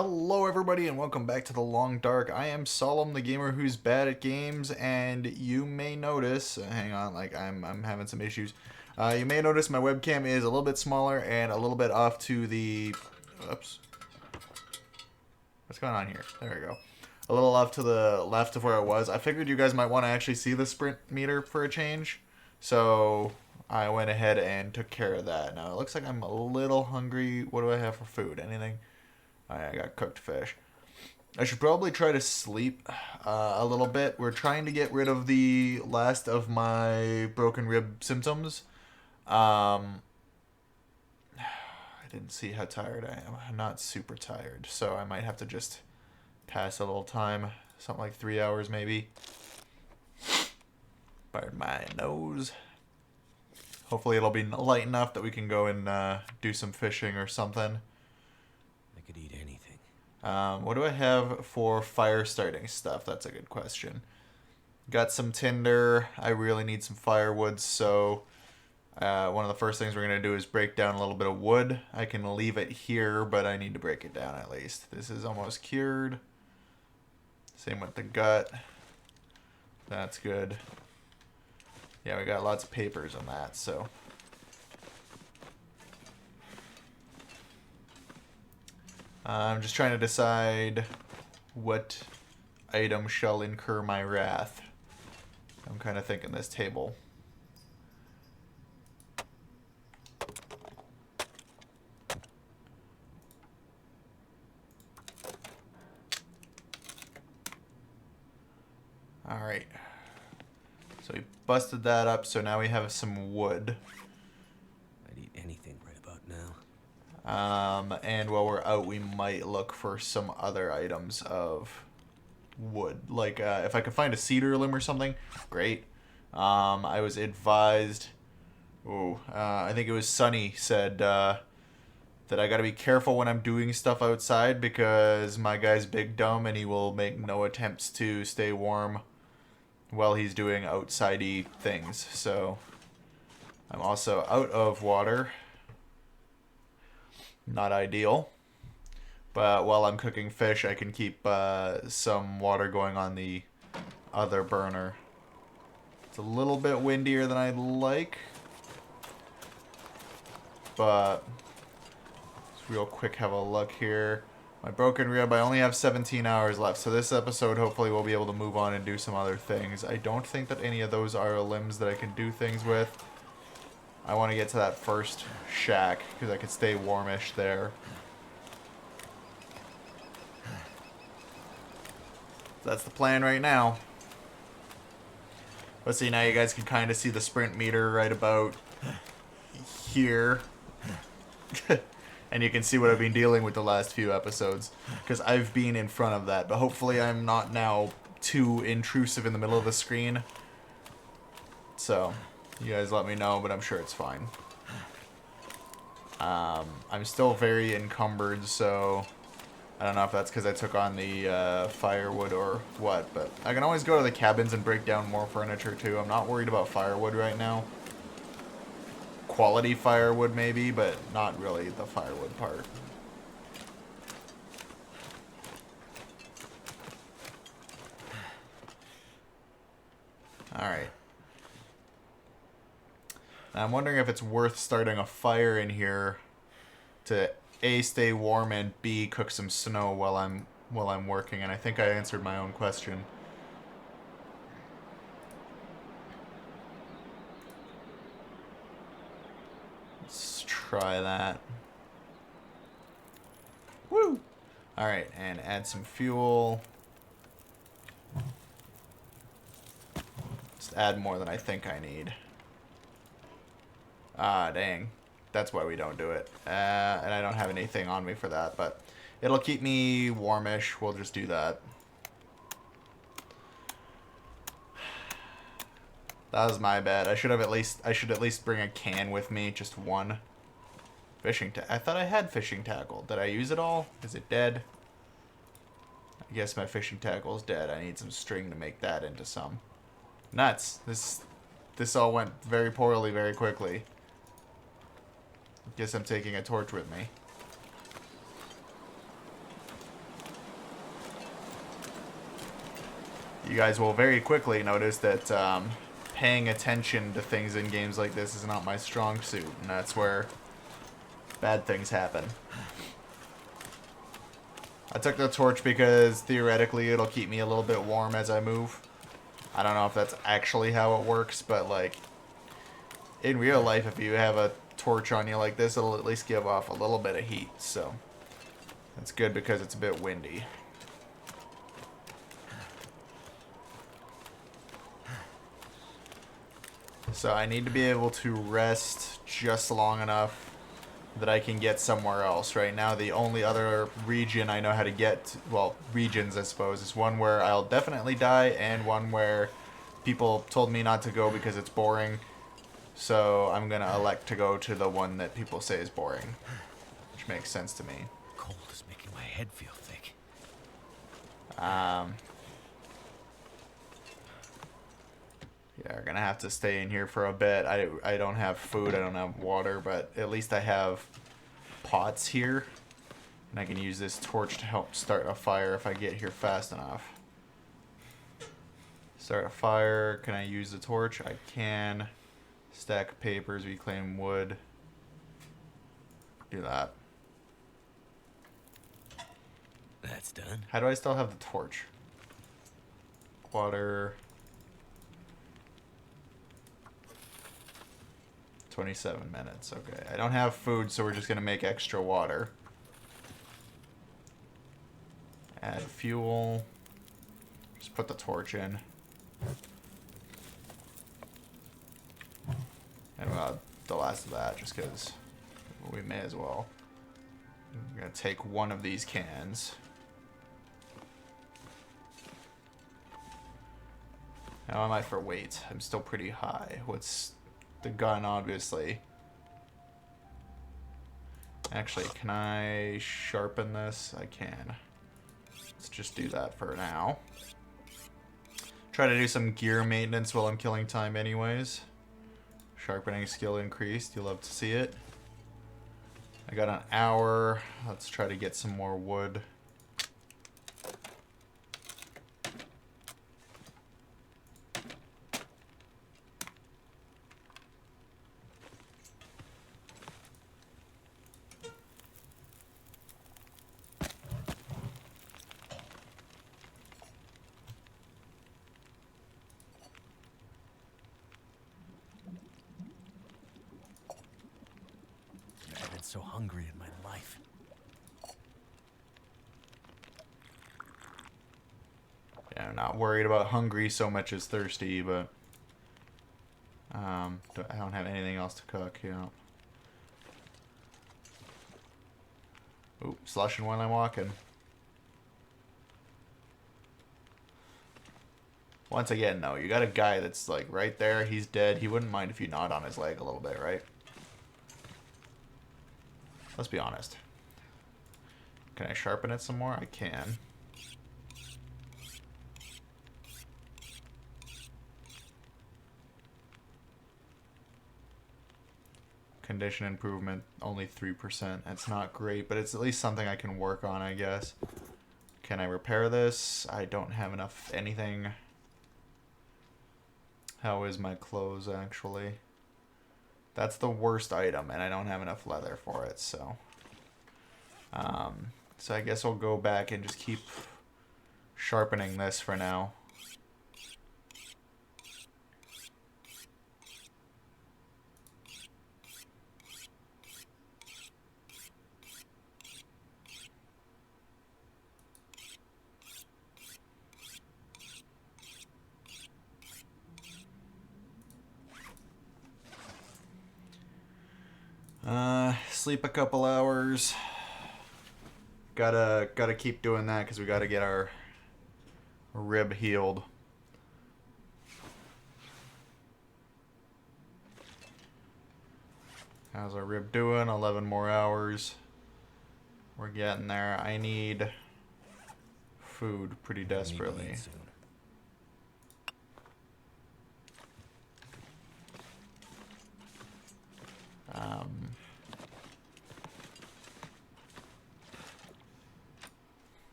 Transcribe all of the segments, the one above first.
Hello everybody and welcome back to The Long Dark. I am Solemn, the gamer who's bad at games, and you may notice, hang on, like I'm having some issues. You may notice my webcam is a little bit smaller and a little bit off to the, oops. What's going on here? There we go. A little off to the left of where it was. I figured you guys might want to actually see the sprint meter for a change, so I went ahead and took care of that. Now it looks like I'm a little hungry. What do I have for food? Anything? I got cooked fish. I should probably try to sleep a little bit. We're trying to get rid of the last of my broken rib symptoms. I didn't see how tired I am. I'm not super tired, so I might have to just pass a little time. Something like 3 hours maybe. Pardon my nose. Hopefully it'll be light enough that we can go and do some fishing or something. I could eat anything. What do I have for fire starting stuff? That's a good question. Got some tinder. I really need some firewood, so one of the first things we're going to do is break down a little bit of wood. I can leave it here, but I need to break it down at least. This is almost cured. Same with the gut. That's good. Yeah, we got lots of papers on that, so... I'm just trying to decide what item shall incur my wrath. I'm kind of thinking this table. Alright. So we busted that up, so now we have some wood. I'd eat anything right about now. And while we're out, we might look for some other items of wood. Like, if I could find a cedar limb or something, great. I was advised... I think it was Sunny said that I gotta be careful when I'm doing stuff outside because my guy's big dumb and he will make no attempts to stay warm while he's doing outsidey things. So, I'm also out of water. Not ideal. But while I'm cooking fish, I can keep some water going on the other burner. It's a little bit windier than I'd like. But let's real quick have a look here. My broken rib, I only have 17 hours left. So this episode, hopefully we'll be able to move on and do some other things. I don't think that any of those are limbs that I can do things with. I want to get to that first shack because I could stay warmish there. That's the plan right now. Let's see, now you guys can kind of see the sprint meter right about here. And you can see what I've been dealing with the last few episodes because I've been in front of that. But hopefully I'm not now too intrusive in the middle of the screen. So... you guys let me know, but I'm sure it's fine. I'm still very encumbered, so I don't know if that's because I took on the firewood or what, but I can always go to the cabins and break down more furniture too. I'm not worried about firewood right now. Quality firewood maybe, but not really the firewood part. Alright. I'm wondering if it's worth starting a fire in here to A, stay warm, and B, cook some snow while I'm working, and I think I answered my own question. Let's try that. Woo! Alright, and add some fuel. Just add more than I think I need. Ah, dang. That's why we don't do it. And I don't have anything on me for that, but it'll keep me warmish. We'll just do that. That was my bad. I should at least bring a can with me, just one. Fishing I thought I had fishing tackle. Did I use it all? Is it dead? I guess my fishing tackle is dead. I need some string to make that into some. Nuts. This all went very poorly very quickly. Guess I'm taking a torch with me. you guys will very quickly notice that paying attention to things in games like this is not my strong suit, and that's where bad things happen. I took the torch because theoretically it'll keep me a little bit warm as I move. I don't know if that's actually how it works, but like in real life, if you have a torch on you like this, it'll at least give off a little bit of heat, so that's good because it's a bit windy. So I need to be able to rest just long enough that I can get somewhere else. Right now, the only other region I know how to get, well, regions I suppose, is one where I'll definitely die and one where people told me not to go because it's boring. So I'm going to elect to go to the one that people say is boring, which makes sense to me. Cold is making my head feel thick. Yeah, we're gonna have to stay in here for a bit. I don't have food, I don't have water, but at least I have pots here. And I can use this torch to help start a fire if I get here fast enough. Start a fire. Can I use the torch? I can. Stack papers, reclaim wood. Do that. That's done. How do I still have the torch? Water. 27 minutes. Okay. I don't have food, so we're just going to make extra water. Add fuel. Just put the torch in. And the last of that, just because we may as well. I'm going to take one of these cans. How am I for weight? I'm still pretty high. What's the gun, obviously? Actually, can I sharpen this? I can. Let's just do that for now. Try to do some gear maintenance while I'm killing time anyways. Sharpening skill increased. You'll love to see it. I got an hour. Let's try to get some more wood. I've been so hungry in my life. Yeah, I'm not worried about hungry so much as thirsty, but I don't have anything else to cook, you know. Oop, slushing when I'm walking. Once again, though, you got a guy that's like right there, he's dead. He wouldn't mind if you gnawed on his leg a little bit, right? Let's be honest. Can I sharpen it some more? I can. Condition improvement, only 3%. That's not great, but it's at least something I can work on, I guess. Can I repair this? I don't have enough anything. How is my clothes, actually? That's the worst item, and I don't have enough leather for it, so... so I guess I'll go back and just keep sharpening this for now. Sleep a couple hours. Gotta keep doing that because we gotta get our rib healed. How's our rib doing? 11 more hours. We're getting there. I need food pretty desperately.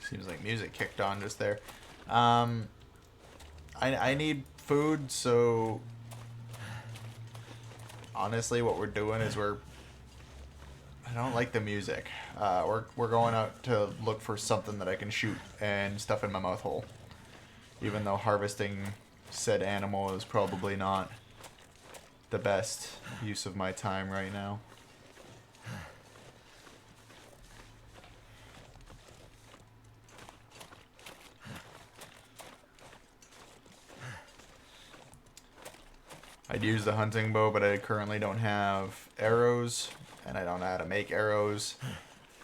Seems like music kicked on just there. I need food, so honestly, what we're doing is I don't like the music. We're going out to look for something that I can shoot and stuff in my mouth hole. Even though harvesting said animal is probably not the best use of my time right now. I'd use the hunting bow, but I currently don't have arrows, and I don't know how to make arrows.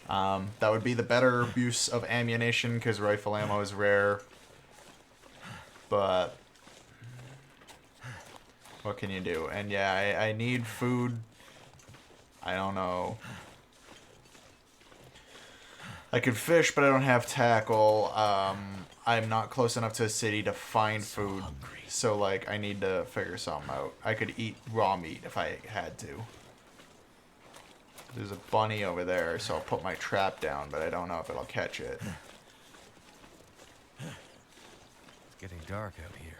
That would be the better use of ammunition, because rifle ammo is rare. But what can you do? And yeah, I need food. I don't know. I could fish, but I don't have tackle. I'm not close enough to a city to find food. So, like, I need to figure something out. I could eat raw meat if I had to. There's a bunny over there, so I'll put my trap down, but I don't know if it'll catch it. It's getting dark out here.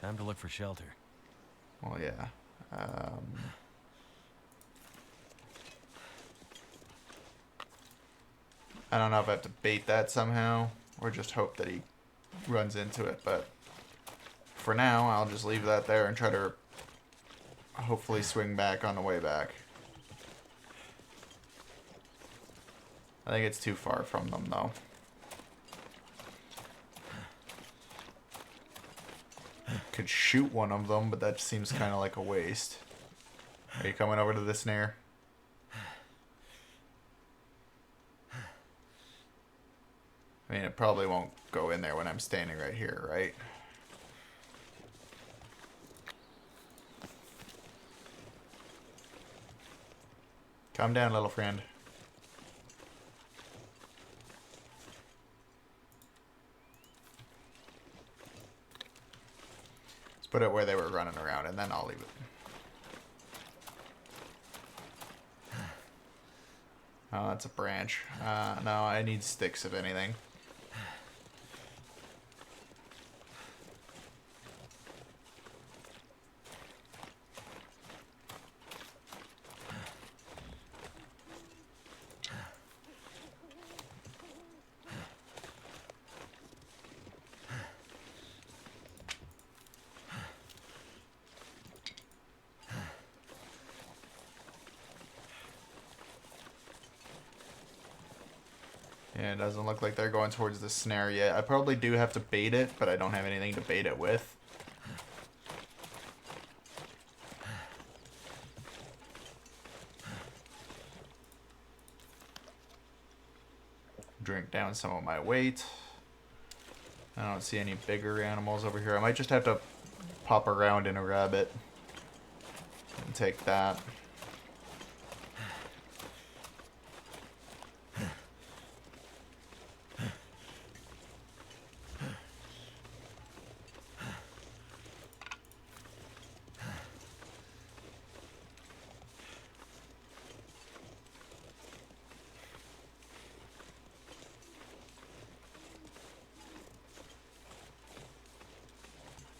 Time to look for shelter. Well, yeah. I don't know if I have to bait that somehow, or just hope that he runs into it, but for now, I'll just leave that there and try to hopefully swing back on the way back. I think it's too far from them, though. Could shoot one of them, but that seems kind of like a waste. Are you coming over to the snare? I mean, it probably won't go in there when I'm standing right here, right? Calm down, little friend. Let's put it where they were running around, and then I'll leave it. Oh, that's a branch. No, I need sticks, if anything. Yeah, it doesn't look like they're going towards the snare yet. I probably do have to bait it, but I don't have anything to bait it with. Drink down some of my weight. I don't see any bigger animals over here. I might just have to pop around in a rabbit and take that.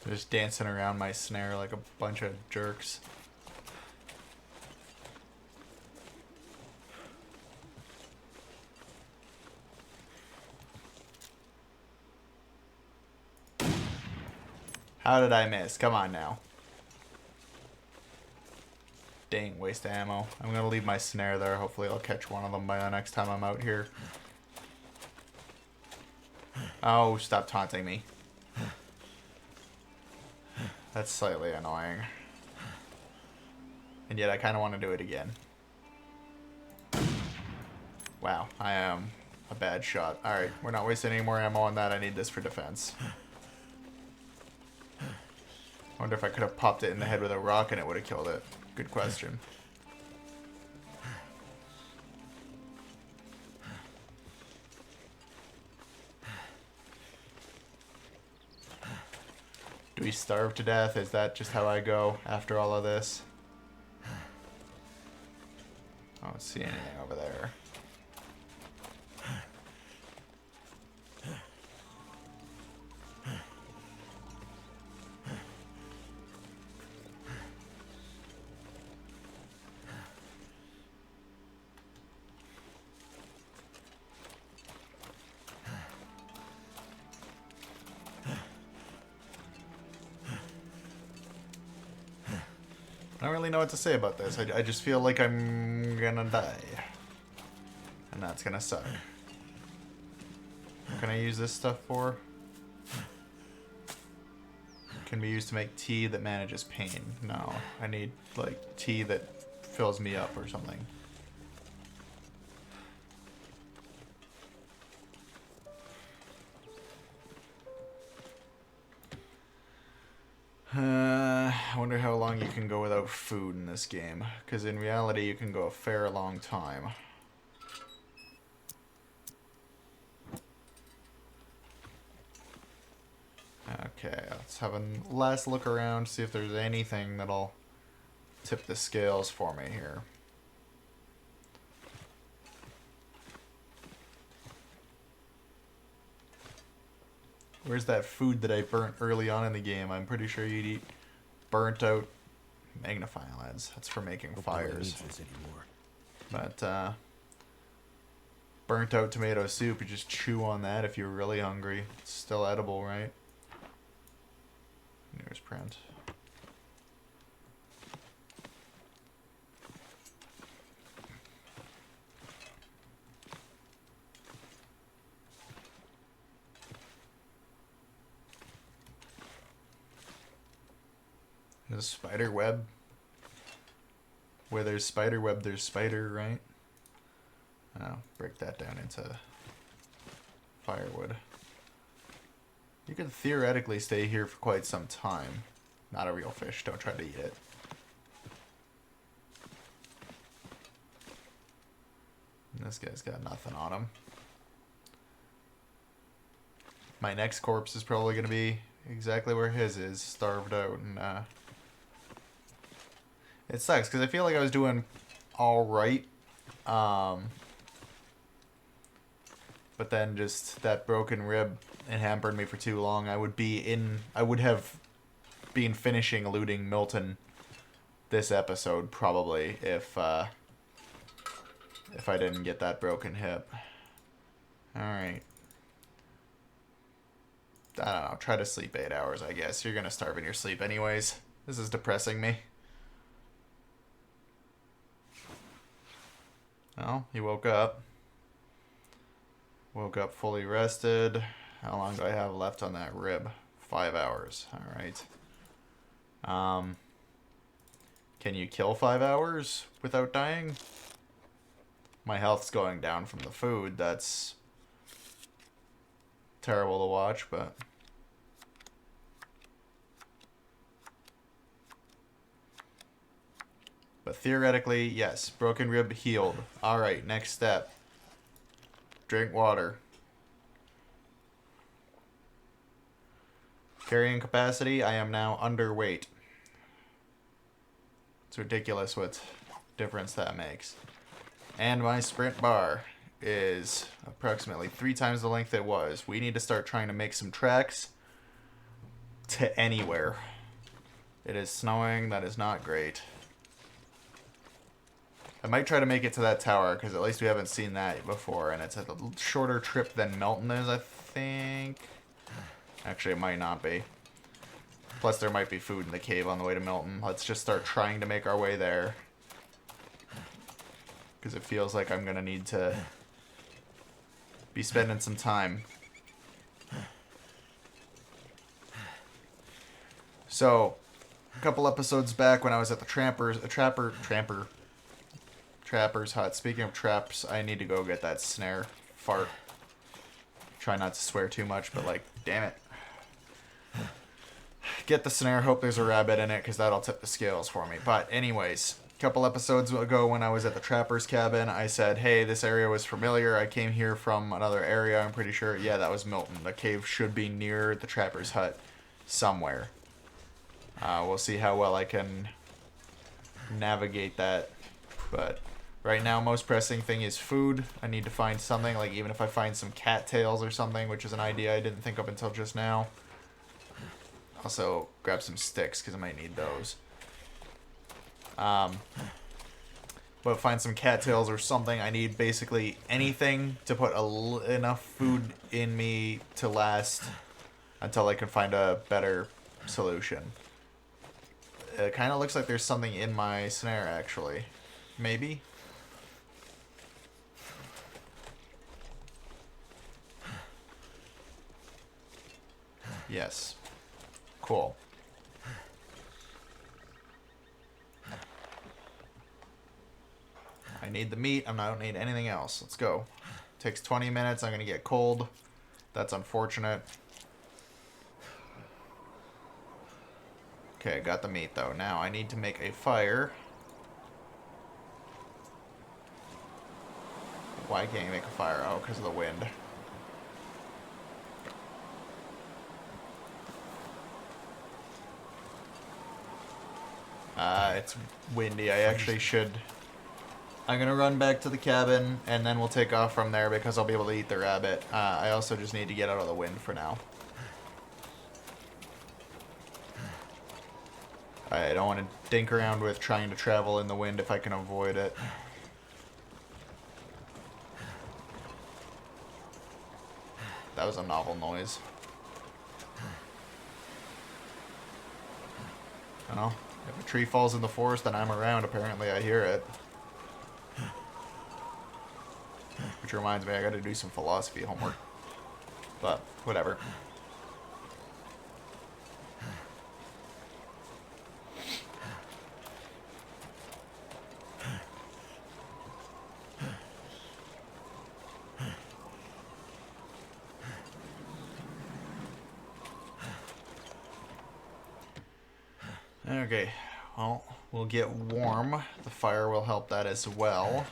They're just dancing around my snare like a bunch of jerks. How did I miss? Come on now. Dang, waste of ammo. I'm gonna leave my snare there. Hopefully I'll catch one of them by the next time I'm out here. Oh, stop taunting me. That's slightly annoying. And yet I kind of want to do it again. Wow, I am a bad shot. Alright, we're not wasting any more ammo on that. I need this for defense. I wonder if I could have popped it in the head with a rock and it would have killed it. Good question. Do we starve to death? Is that just how I go after all of this? I don't see anything over there. I don't really know what to say about this. I just feel like I'm gonna die. And that's gonna suck. What can I use this stuff for? Can be used to make tea that manages pain. No, I need, like, tea that fills me up or something. I wonder how long you can go without food in this game. Because in reality, you can go a fair long time. Okay, let's have a last look around, see if there's anything that'll tip the scales for me here. Where's that food that I burnt early on in the game? I'm pretty sure you'd eat burnt out magnifying lens. That's for making fires. But burnt out tomato soup, you just chew on that if you're really hungry. It's still edible, right? Newsprint. There's a spider web. Where there's spider web, there's spider, right? Oh, break that down into firewood. You could theoretically stay here for quite some time. Not a real fish, don't try to eat it. And this guy's got nothing on him. My next corpse is probably going to be exactly where his is, starved out. And it sucks, because I feel like I was doing alright. But then just that broken rib, it hampered me for too long. I would have been finishing looting Milton this episode probably if I didn't get that broken hip. Alright. I don't know, try to sleep 8 hours, I guess. You're gonna starve in your sleep anyways. This is depressing me. Oh, he woke up. Woke up fully rested. How long do I have left on that rib? 5 hours. Alright. Can you kill 5 hours without dying? My health's going down from the food. That's terrible to watch, but... But theoretically, yes. Broken rib healed. Alright, next step. Drink water. Carrying capacity, I am now underweight. It's ridiculous what difference that makes. And my sprint bar is approximately 3 times the length it was. We need to start trying to make some tracks to anywhere. It is snowing. That is not great. I might try to make it to that tower, because at least we haven't seen that before, and it's a shorter trip than Melton is, I think. Actually, it might not be. Plus, there might be food in the cave on the way to Milton. Let's just start trying to make our way there. Because it feels like I'm going to need to be spending some time. So, a couple episodes back when I was at the Trapper's hut. Speaking of traps, I need to go get that snare. Fart. Try not to swear too much, but like, damn it. Get the snare, hope there's a rabbit in it, because that'll tip the scales for me. But anyways, a couple episodes ago when I was at the Trapper's cabin, I said, hey, this area was familiar. I came here from another area, I'm pretty sure. Yeah, that was Milton. The cave should be near the Trapper's hut somewhere. We'll see how well I can navigate that. But right now, most pressing thing is food. I need to find something, like even if I find some cattails or something, which is an idea I didn't think of until just now. Also, grab some sticks, because I might need those. But find some cattails or something. I need basically anything to put enough food in me to last until I can find a better solution. It kind of looks like there's something in my snare, actually. Maybe? Yes. Cool. I need the meat. I don't need anything else. Let's go. Takes 20 minutes. I'm going to get cold. That's unfortunate. Okay, got the meat, though. Now I need to make a fire. Why can't you make a fire? Oh, because of the wind. It's windy. I actually should... I'm going to run back to the cabin, and then we'll take off from there because I'll be able to eat the rabbit. I also just need to get out of the wind for now. I don't want to dink around with trying to travel in the wind if I can avoid it. That was a novel noise. I don't know. If a tree falls in the forest and I'm around, apparently I hear it. Which reminds me, I gotta do some philosophy homework. But, whatever. Okay, well, we'll get warm. The fire will help that as well.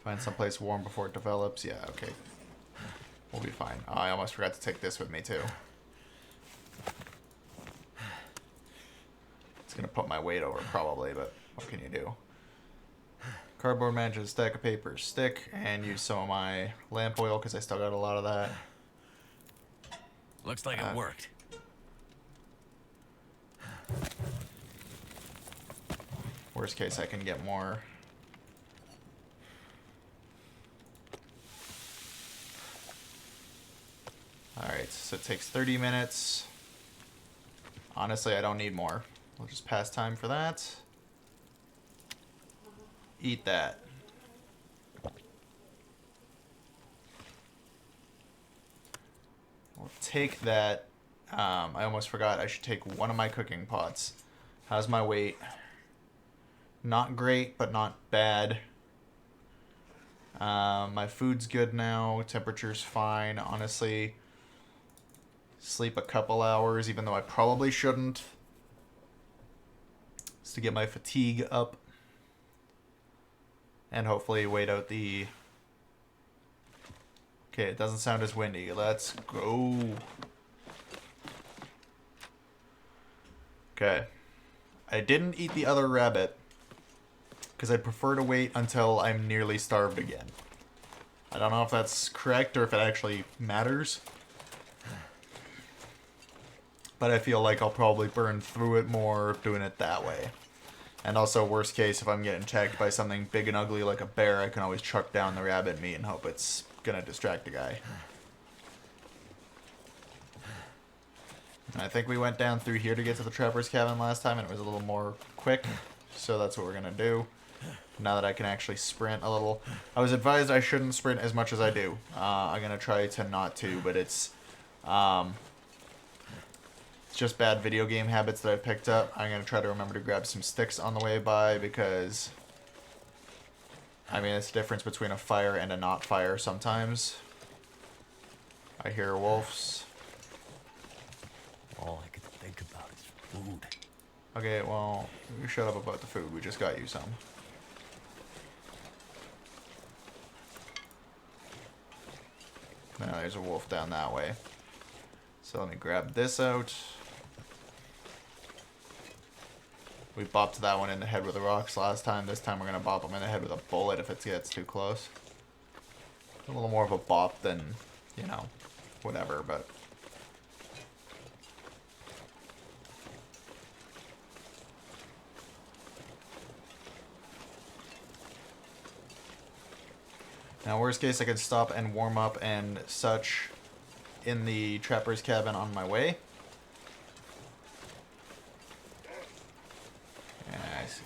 Find someplace warm before it develops. Yeah, okay. We'll be fine. Oh, I almost forgot to take this with me, too. It's gonna put my weight over, probably, but what can you do? Cardboard matches, a stack of papers, stick, and use some of my lamp oil, because I still got a lot of that. Looks like it worked. Worst case, I can get more. Alright, so it takes 30 minutes. Honestly, I don't need more. We'll just pass time for that. Eat that. We'll take that. I almost forgot I should take one of my cooking pots. How's my weight? Not great, but not bad. My food's good now. Temperature's fine. Honestly, sleep a couple hours, even though I probably shouldn't. Just to get my fatigue up. And hopefully wait out the... Okay, it doesn't sound as windy. Let's go. Okay. I didn't eat the other rabbit because I prefer to wait until I'm nearly starved again. I don't know if that's correct or if it actually matters. But I feel like I'll probably burn through it more doing it that way. And also, worst case, if I'm getting attacked by something big and ugly like a bear, I can always chuck down the rabbit meat and hope it's gonna distract the guy. And I think we went down through here to get to the trapper's cabin last time, and it was a little more quick. So that's what we're gonna do. Now that I can actually sprint a little. I was advised I shouldn't sprint as much as I do. I'm gonna try to not to, but it's just bad video game habits that I picked up. I'm gonna try to remember to grab some sticks on the way by because, I mean, it's the difference between a fire and a not fire sometimes. I hear wolves. All I could think about is food. Okay, well, you shut up about the food. We just got you some. Now there's a wolf down that way. So let me grab this out. We bopped that one in the head with the rocks last time. This time we're going to bop him in the head with a bullet if it gets too close. A little more of a bop than, you know, whatever, but... Now, worst case, I could stop and warm up and such. in the trapper's cabin on my way. Yeah, I see.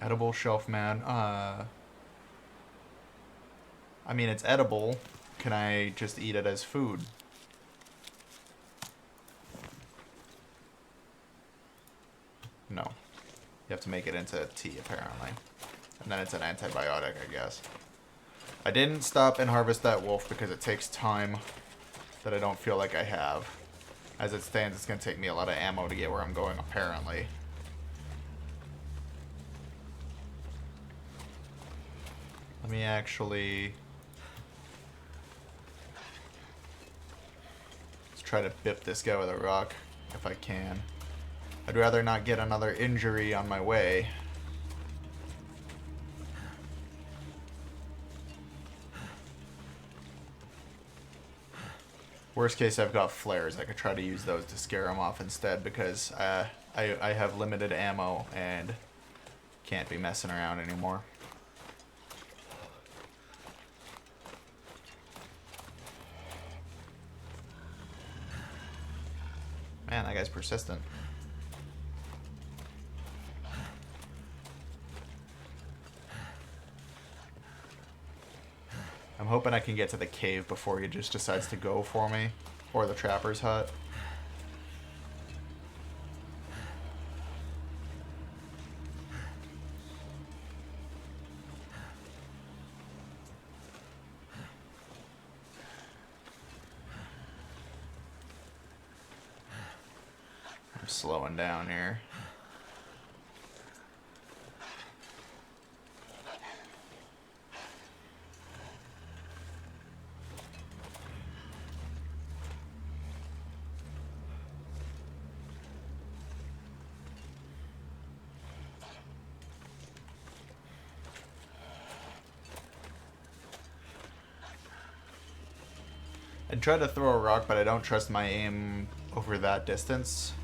Edible shelf man. I mean, it's edible. Can I just eat it as food? No. You have to make it into tea, apparently. And then it's an antibiotic, I guess. I didn't stop and harvest that wolf because it takes time that I don't feel like I have. As it stands, it's going to take me a lot of ammo to get where I'm going, apparently. Let me actually... let's try to bip this guy with a rock, if I can. I'd rather not get another injury on my way. Worst case, I've got flares. I could try to use those to scare him off instead because I have limited ammo and can't be messing around anymore. Man, that guy's persistent. I'm hoping I can get to the cave before he just decides to go for me. Or the trapper's hut. I'm slowing down here. I'd try to throw a rock, but I don't trust my aim over that distance.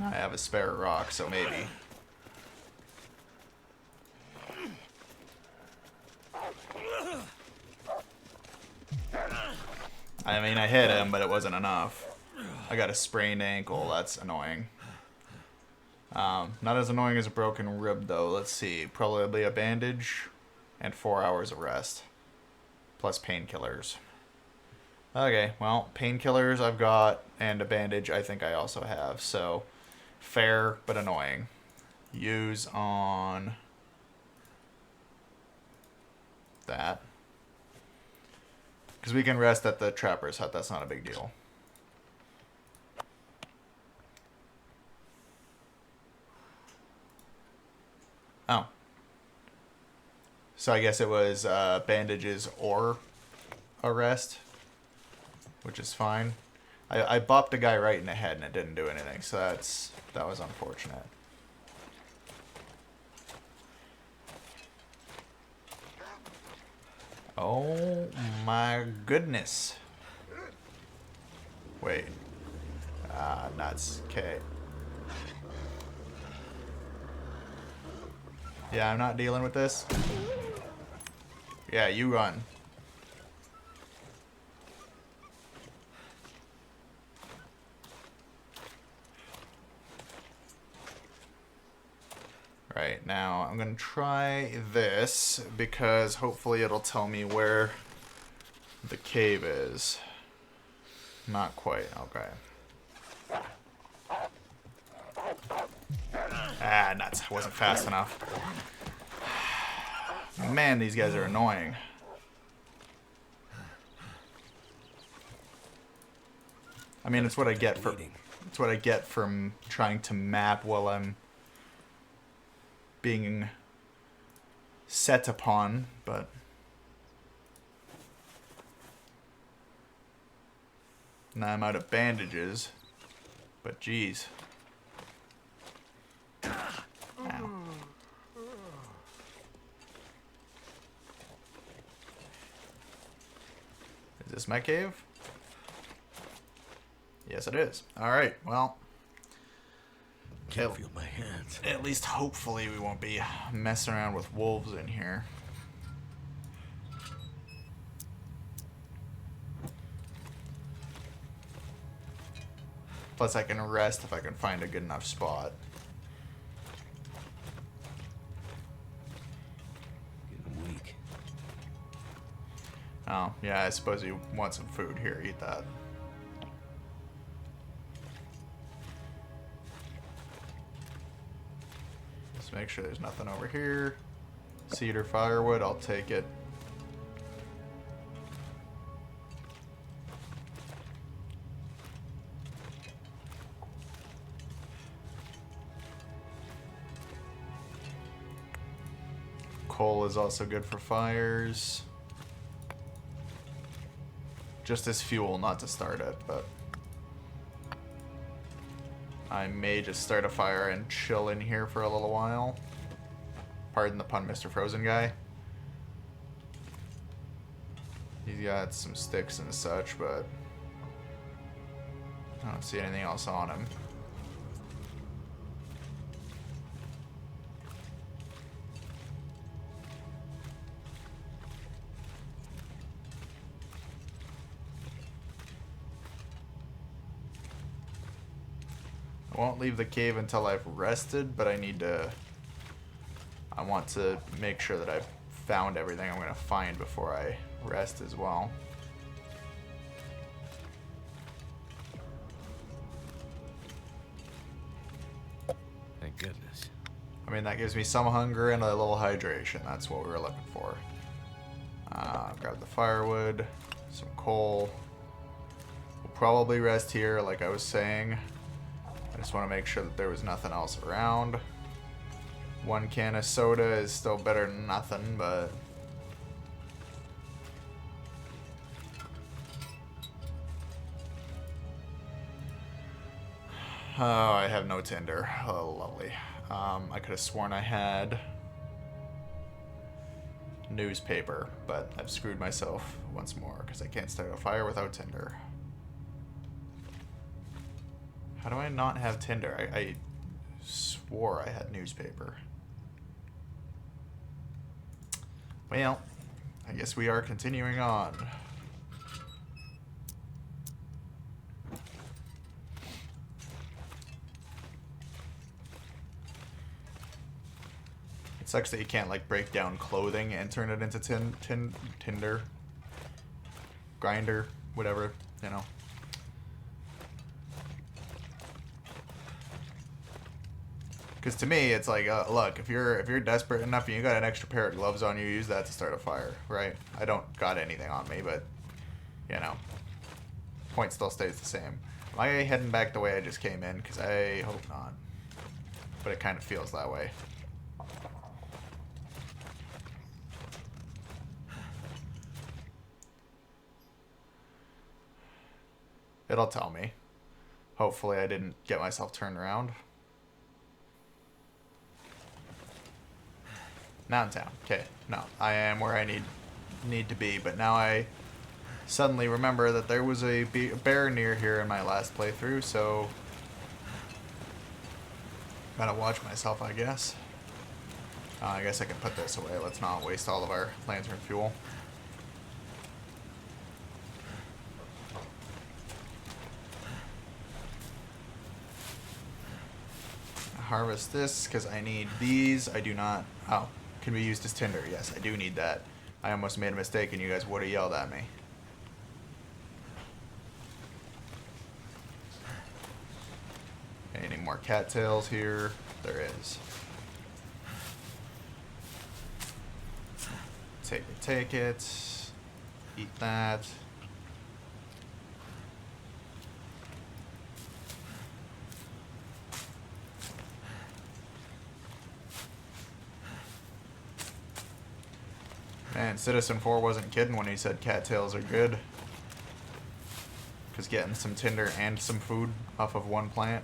I have a spare rock, so maybe. I mean, I hit him, but it wasn't enough. I got a sprained ankle. That's annoying. Not as annoying as a broken rib, though. Let's see. Probably a bandage and 4 hours of rest. Plus painkillers. Okay, well, painkillers I've got, and a bandage I think I also have. So, fair but annoying. Use on that. Because we can rest at the trapper's hut. That's not a big deal. Oh. So I guess it was bandages or a rest, which is fine. I bopped a guy right in the head and it didn't do anything, so that was unfortunate. Oh my goodness. Wait. Ah, nuts. Okay. Yeah, I'm not dealing with this. Yeah, you run. Right, now I'm gonna try this because hopefully it'll tell me where the cave is. Not quite, okay. Ah, nuts. I wasn't fast enough. Man, these guys are annoying. I mean, it's what I get from trying to map while I'm being set upon, but now I'm out of bandages. But geez. Ow. Is this my cave? Yes, it is. Alright, well. Can't feel my hands. At least hopefully we won't be messing around with wolves in here. Plus I can rest if I can find a good enough spot. Getting weak. Oh, yeah, I suppose you want some food. Here, eat that. Just make sure there's nothing over here. Cedar firewood, I'll take it. Coal is also good for fires. Just as fuel, not to start it, but I may just start a fire and chill in here for a little while. Pardon the pun, Mr. Frozen Guy. He's got some sticks and such, but I don't see anything else on him. I won't leave the cave until I've rested, but I want to make sure that I've found everything I'm going to find before I rest as well. Thank goodness. I mean, that gives me some hunger and a little hydration. That's what we were looking for. Grab the firewood, some coal. We'll probably rest here, like I was saying. I just want to make sure that there was nothing else around. One can of soda is still better than nothing, but oh, I have no tinder. Oh, lovely. I could have sworn I had newspaper, but I've screwed myself once more because I can't start a fire without tinder. How do I not have tinder? I swore I had newspaper. Well, I guess we are continuing on. It sucks that you can't like break down clothing and turn it into tinder, grinder, whatever, you know. Because to me, it's like, look, if you're desperate enough and you got an extra pair of gloves on you, use that to start a fire, right? I don't got anything on me, but, you know, point still stays the same. Am I heading back the way I just came in? Because I hope not. But it kind of feels that way. It'll tell me. Hopefully I didn't get myself turned around. Now in town. Okay, no, I am where I need to be, but now I suddenly remember that there was a bear near here in my last playthrough, so gotta watch myself, I guess. I guess I can put this away. Let's not waste all of our lantern fuel. Harvest this because I need these. I do not. Oh. Can be used as tinder. Yes, I do need that. I almost made a mistake and you guys would have yelled at me. Any more cattails here? There is. Take it. Eat that. Man, Citizen 4 wasn't kidding when he said cattails are good. Just getting some tinder and some food off of one plant.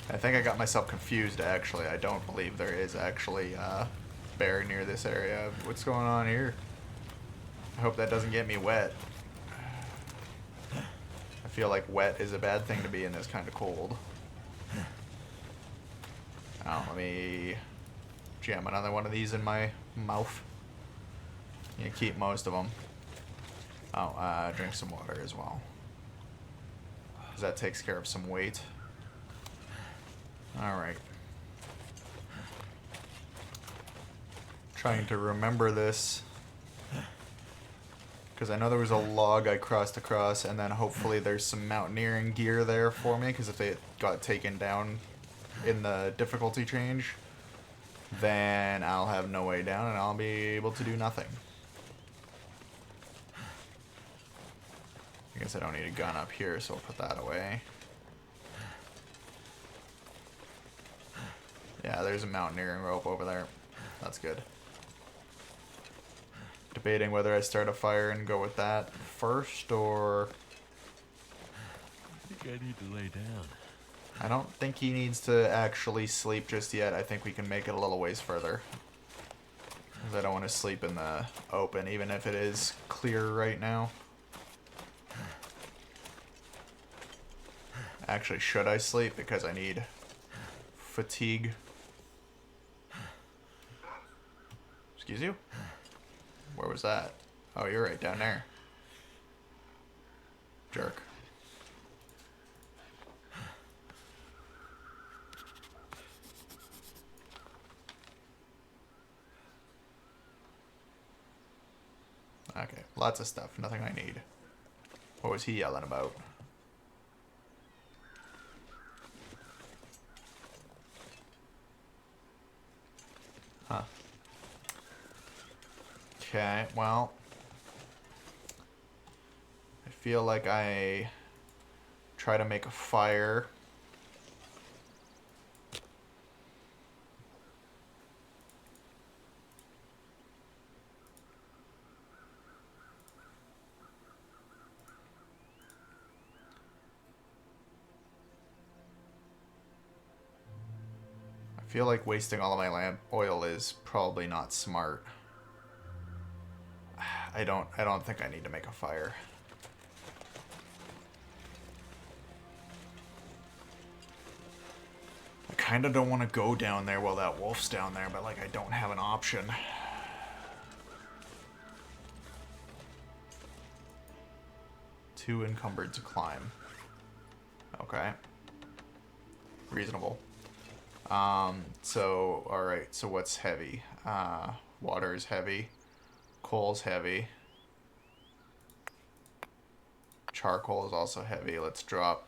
I think I got myself confused, actually. I don't believe there is actually a bear near this area. What's going on here? I hope that doesn't get me wet. I feel like wet is a bad thing to be in this kind of cold. Oh, let me jam another one of these in my mouth. You keep most of them. Oh, drink some water as well. Because that takes care of some weight. Alright. Trying to remember this. Because I know there was a log I crossed across, and then hopefully there's some mountaineering gear there for me, because if it got taken down in the difficulty change, then I'll have no way down and I'll be able to do nothing. I guess I don't need a gun up here, so I'll put that away. Yeah, there's a mountaineering rope over there. That's good. Debating whether I start a fire and go with that first, or... I think I need to lay down. I don't think he needs to actually sleep just yet. I think we can make it a little ways further. Because I don't want to sleep in the open, even if it is clear right now. Actually, should I sleep? Because I need fatigue. Excuse you? Where was that? Oh, you're right down there. Jerk. Okay, lots of stuff. Nothing I need. What was he yelling about? Huh. Okay, well. I feel like I try to make a fire. I feel like wasting all of my lamp oil is probably not smart. I don't think I need to make a fire. I kind of don't want to go down there while that wolf's down there, but like I don't have an option. Too encumbered to climb. Okay. Reasonable. So, alright, so what's heavy? Water is heavy. Coal's heavy. Charcoal is also heavy. Let's drop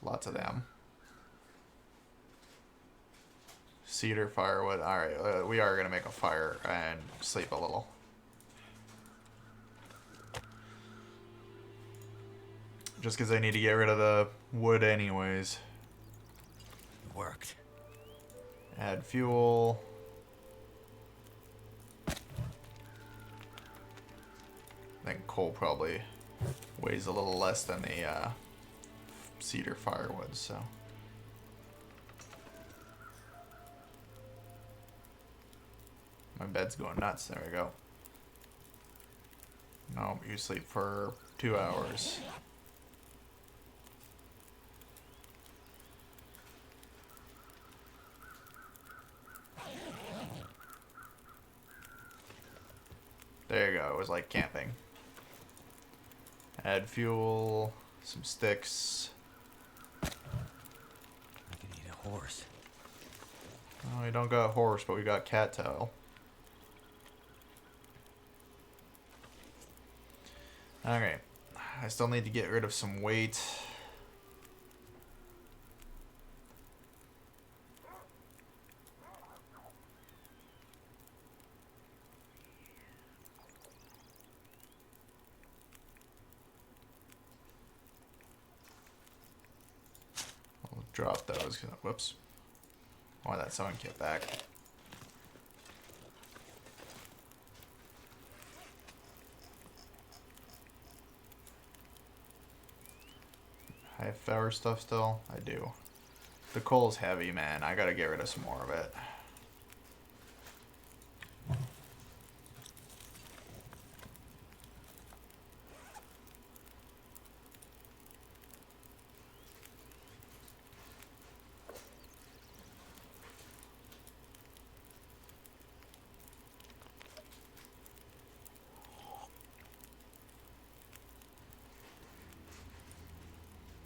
lots of them. Cedar, firewood. Alright, we are going to make a fire and sleep a little. Just because I need to get rid of the wood anyways. Worked. Add fuel. I think coal probably weighs a little less than the cedar firewood, so. My bed's going nuts. There we go. No, you sleep for 2 hours. There you go. It was like camping. Add fuel, some sticks. I can eat a horse. Oh, we don't got horse, but we got cattail. Okay. I still need to get rid of some weight. drop those. Whoops. I want that sewing kit back. I have flour stuff still? I do. The coal's heavy, man. I gotta get rid of some more of it.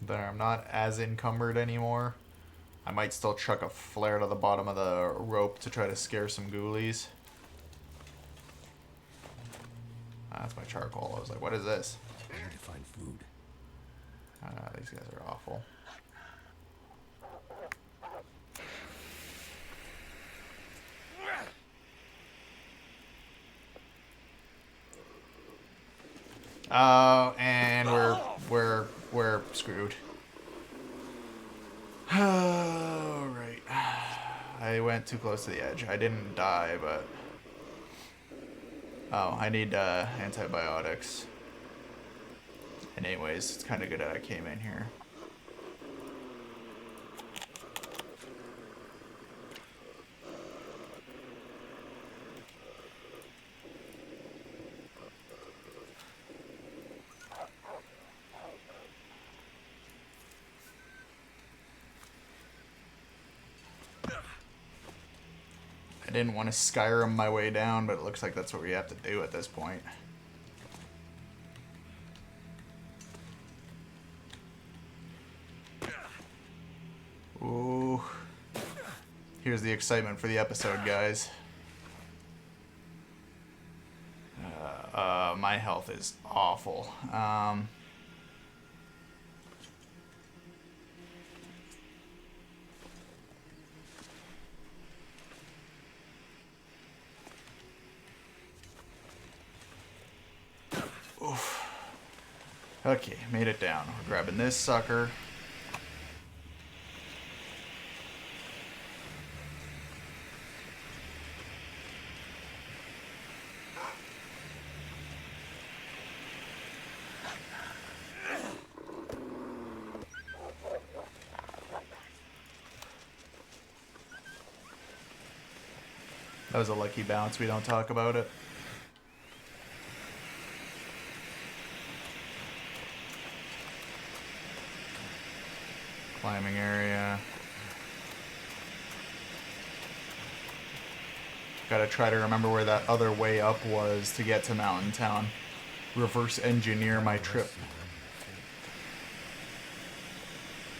There, I'm not as encumbered anymore. I might still chuck a flare to the bottom of the rope to try to scare some ghoulies. That's my charcoal. I was like, what is this? I need to find food. These guys are awful. And we're screwed. Oh, right. I went too close to the edge. I didn't die, but... Oh, I need antibiotics. And anyways, it's kind of good that I came in here. I didn't want to Skyrim my way down, but it looks like that's what we have to do at this point. Ooh. Here's the excitement for the episode, guys. My health is awful. Oof. Okay, made it down. We're grabbing this sucker. That was a lucky bounce. We don't talk about it. Climbing area. Gotta try to remember where that other way up was to get to Mountain Town. Reverse engineer my trip.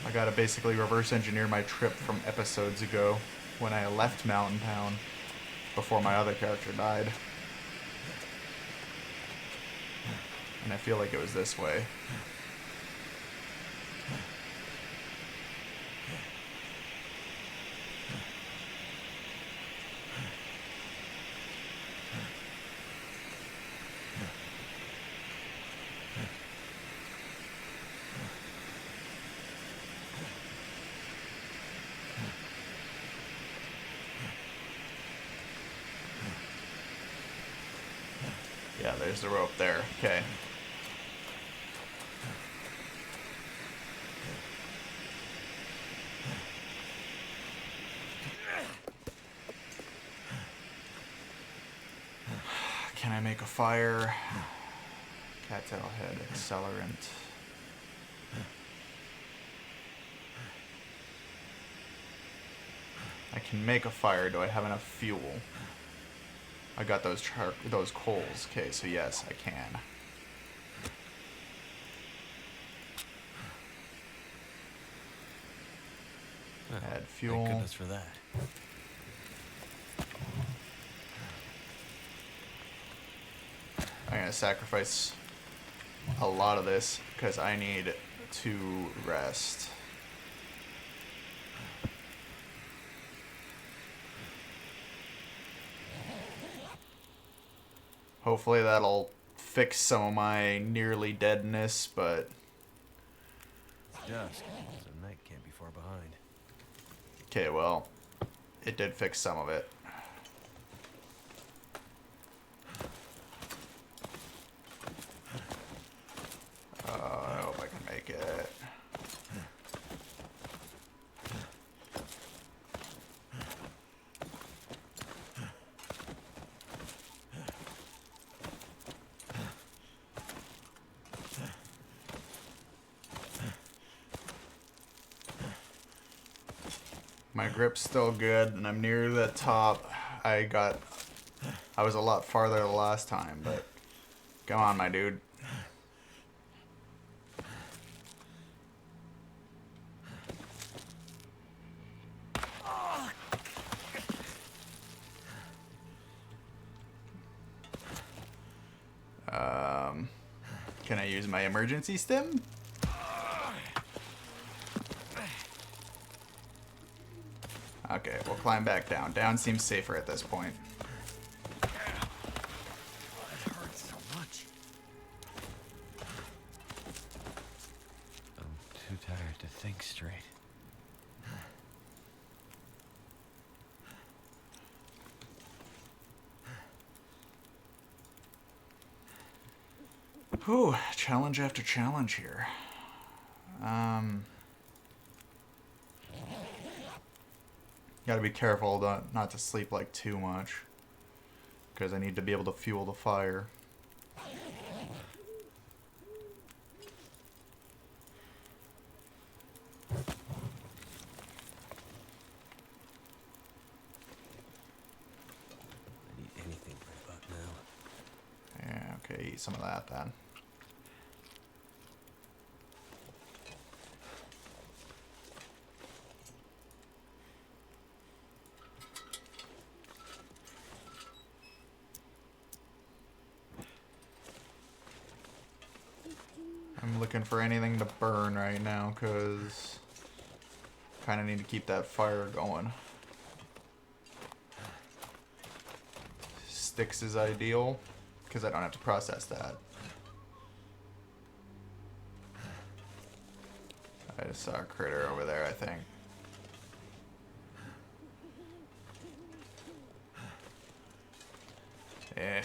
I gotta basically reverse engineer my trip from episodes ago when I left Mountain Town before my other character died. And I feel like it was this way. Yeah, there's the rope there. Okay. Can I make a fire? Cattail head accelerant. I can make a fire. Do I have enough fuel? I got those coals. Okay, so yes, I can. Add fuel. Thank goodness for that. I'm gonna sacrifice a lot of this because I need to rest. Hopefully that'll fix some of my nearly deadness, but It's dusk. It's a night can't be far behind. Okay, well, it did fix some of it. I hope I can make it. My grip's still good, and I'm near the top. I was a lot farther the last time, but come on, my dude. Can I use my emergency stim? Okay, we'll climb back down. Down seems safer at this point. It hurts so much. I'm too tired to think straight. Whew, challenge after challenge here. Gotta be careful not to sleep like too much, because I need to be able to fuel the fire. I'd eat anything right about now. Yeah, okay, eat some of that then. I'm looking for anything to burn right now, because kind of need to keep that fire going. Sticks is ideal, because I don't have to process that. I just saw a critter over there, I think. Ugh.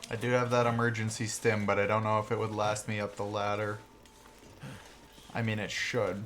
I do have that emergency stim, but I don't know if it would last me up the ladder. I mean, it should.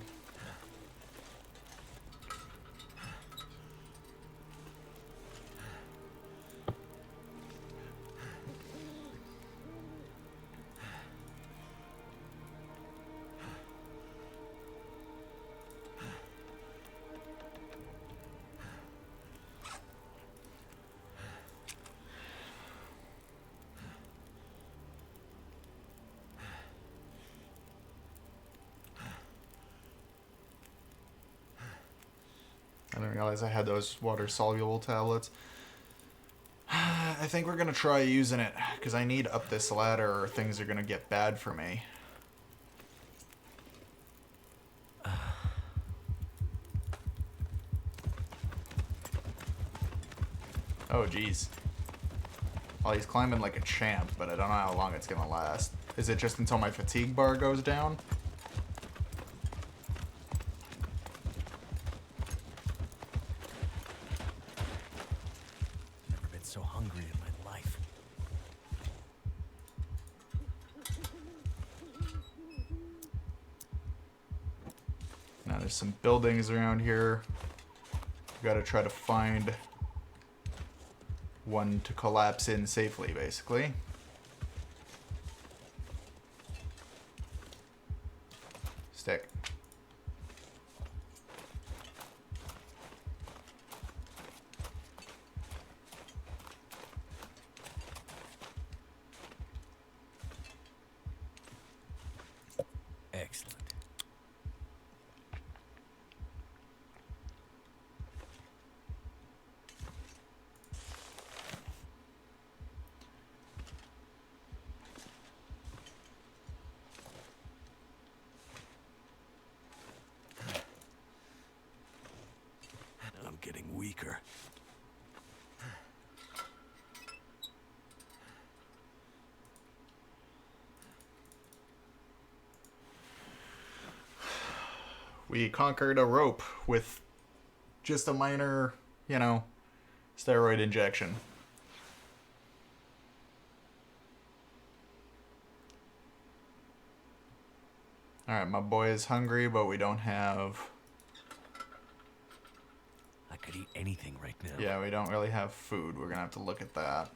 I didn't realize I had those water-soluble tablets. I think we're gonna try using it, because I need up this ladder or things are gonna get bad for me. Oh, jeez. Well, he's climbing like a champ, but I don't know how long it's gonna last. Is it just until my fatigue bar goes down? Never been so hungry in my life. Now there's some buildings around here. Gotta try to find one to collapse in safely, basically. Stick. Excellent. I'm getting weaker. We conquered a rope with just a minor, steroid injection. Alright, my boy is hungry, but we don't have... I could eat anything right now. Yeah, we don't really have food. We're gonna have to look at that.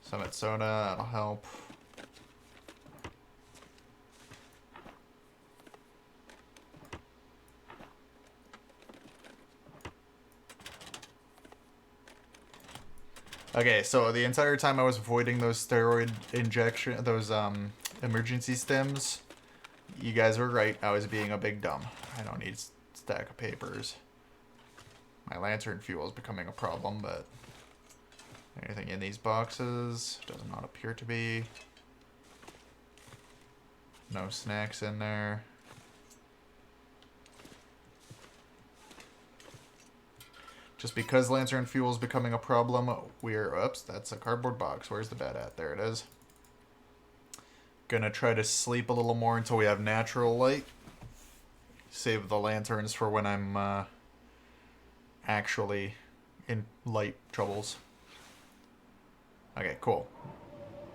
Summit soda, that'll help. Okay, so the entire time I was avoiding those steroid injection, those emergency stims, you guys were right. I was being a big dumb. I don't need a stack of papers. My lantern fuel is becoming a problem, but anything in these boxes does not appear to be. No snacks in there. Just because lantern fuel is becoming a problem, we're... Oops, that's a cardboard box. Where's the bed at? There it is. Gonna try to sleep a little more until we have natural light. Save the lanterns for when I'm actually in light troubles. Okay, cool.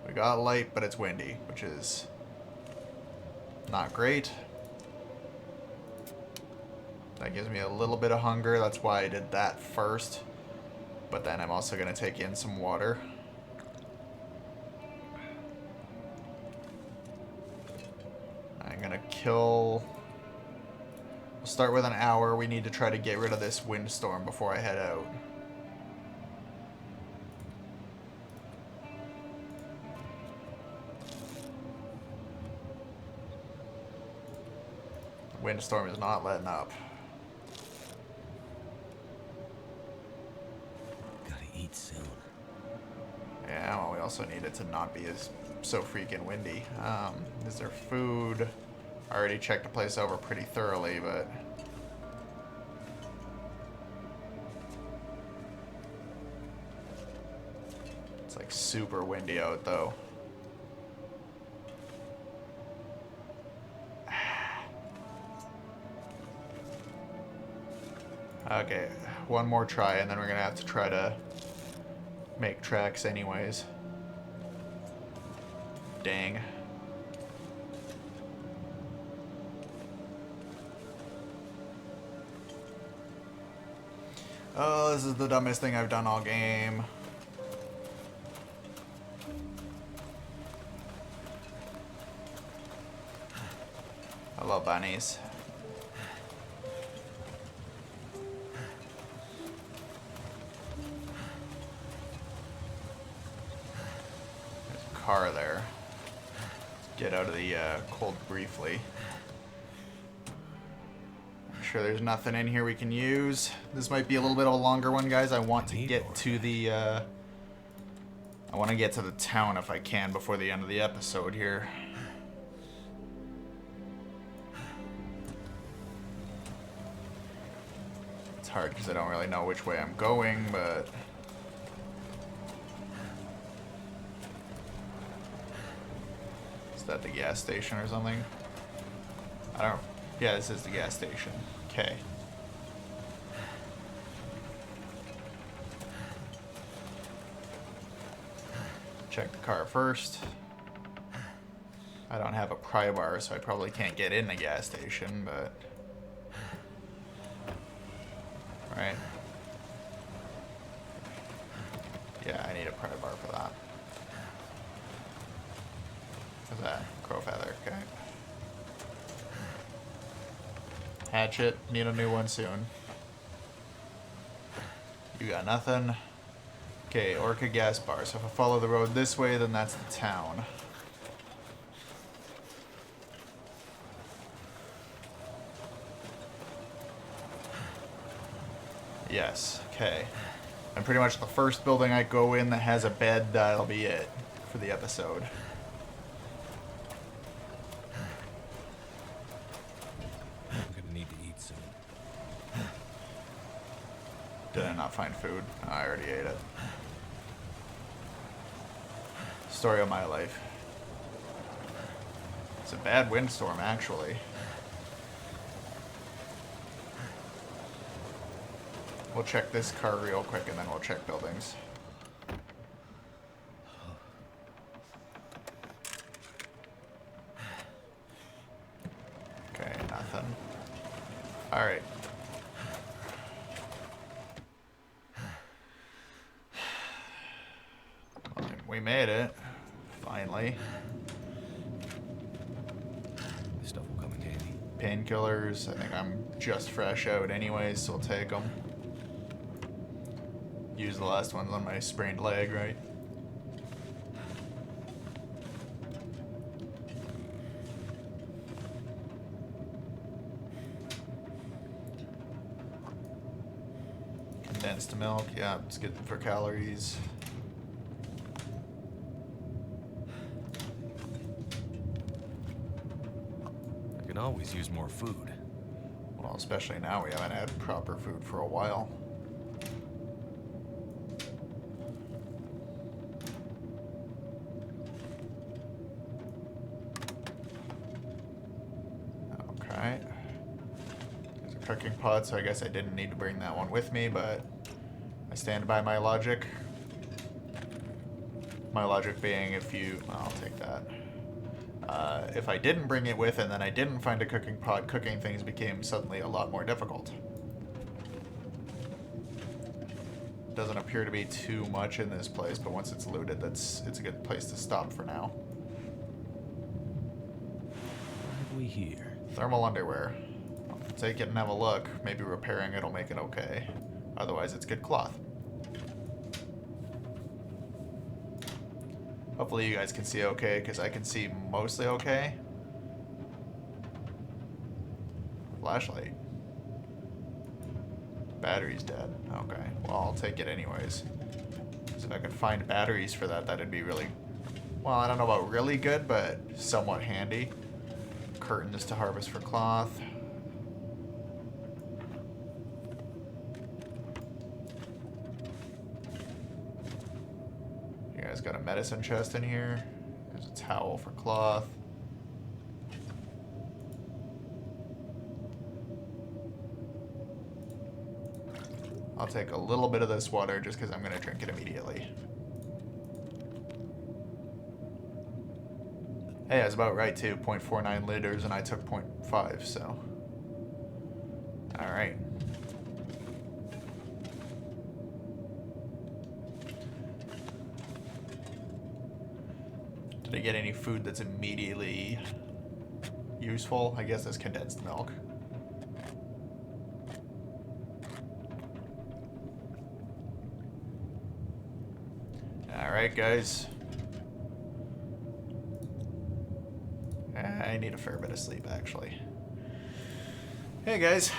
We got light, but it's windy, which is not great. That gives me a little bit of hunger. That's why I did that first. But then I'm also going to take in some water. I'm going to kill... We'll start with an hour. We need to try to get rid of this windstorm before I head out. The windstorm is not letting up. Eat soon. Yeah, well, we also need it to not be as so freaking windy. Is there food? I already checked the place over pretty thoroughly, but... It's like super windy out, though. Okay, one more try, and then we're gonna have to try to make tracks anyways. Dang. Oh, this is the dumbest thing I've done all game. I love bunnies. Car there. Get out of the cold briefly. I'm sure there's nothing in here we can use. This might be a little bit of a longer one, guys. I want to get to the I want to get to the town if I can before the end of the episode here. It's hard because I don't really know which way I'm going, but is that the gas station or something? I don't... Yeah, this is the gas station. Okay. Check the car first. I don't have a pry bar, so I probably can't get in the gas station, but... Right? Yeah, I need a pry bar for that. What's that? Crow feather, okay. Hatchet, need a new one soon. You got nothing? Okay, Orca gas bar. So if I follow the road this way, then that's the town. Yes, okay. And pretty much the first building I go in that has a bed, that'll be it for the episode. I'm gonna need to eat soon. Did I not find food? Oh, I already ate it. Story of my life. It's a bad windstorm, actually. We'll check this car real quick, and then we'll check buildings. Okay, nothing. Alright. We made it. Finally. This stuff will come in handy. Painkillers. I think I'm just fresh out anyways, so we'll take them. Use the last ones on my sprained leg, right? Condensed milk, yeah, it's good for calories. I can always use more food. Well, especially now we haven't had proper food for a while. Okay. There's a cooking pot, so I guess I didn't need to bring that one with me, but I stand by my logic. My logic being if you... Well, I'll take that. If I didn't bring it with and then I didn't find a cooking pot, cooking things became suddenly a lot more difficult. Doesn't appear to be too much in this place, but once it's looted, it's a good place to stop for now. What have we here? Thermal underwear. Take it and have a look. Maybe repairing it'll make it okay. Otherwise, it's good cloth. Hopefully you guys can see okay, because I can see mostly okay. Flashlight. Battery's dead. Okay, well, I'll take it anyways. So if I could find batteries for that, that'd be really... Well, I don't know about really good, but somewhat handy. Curtains to harvest for cloth. You guys got a medicine chest in here. There's a towel for cloth. I'll take a little bit of this water just because I'm going to drink it immediately. Hey, I was about right too. 0.49 liters and I took 0.5, so. Alright. Did I get any food that's immediately useful? I guess that's condensed milk. Alright, guys. I need a fair bit of sleep, actually. Hey, guys.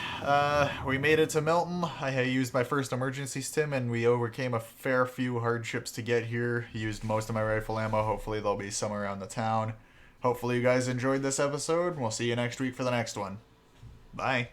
We made it to Milton. I used my first emergency stim, and we overcame a fair few hardships to get here. Used most of my rifle ammo. Hopefully, there'll be some around the town. Hopefully, you guys enjoyed this episode. We'll see you next week for the next one. Bye.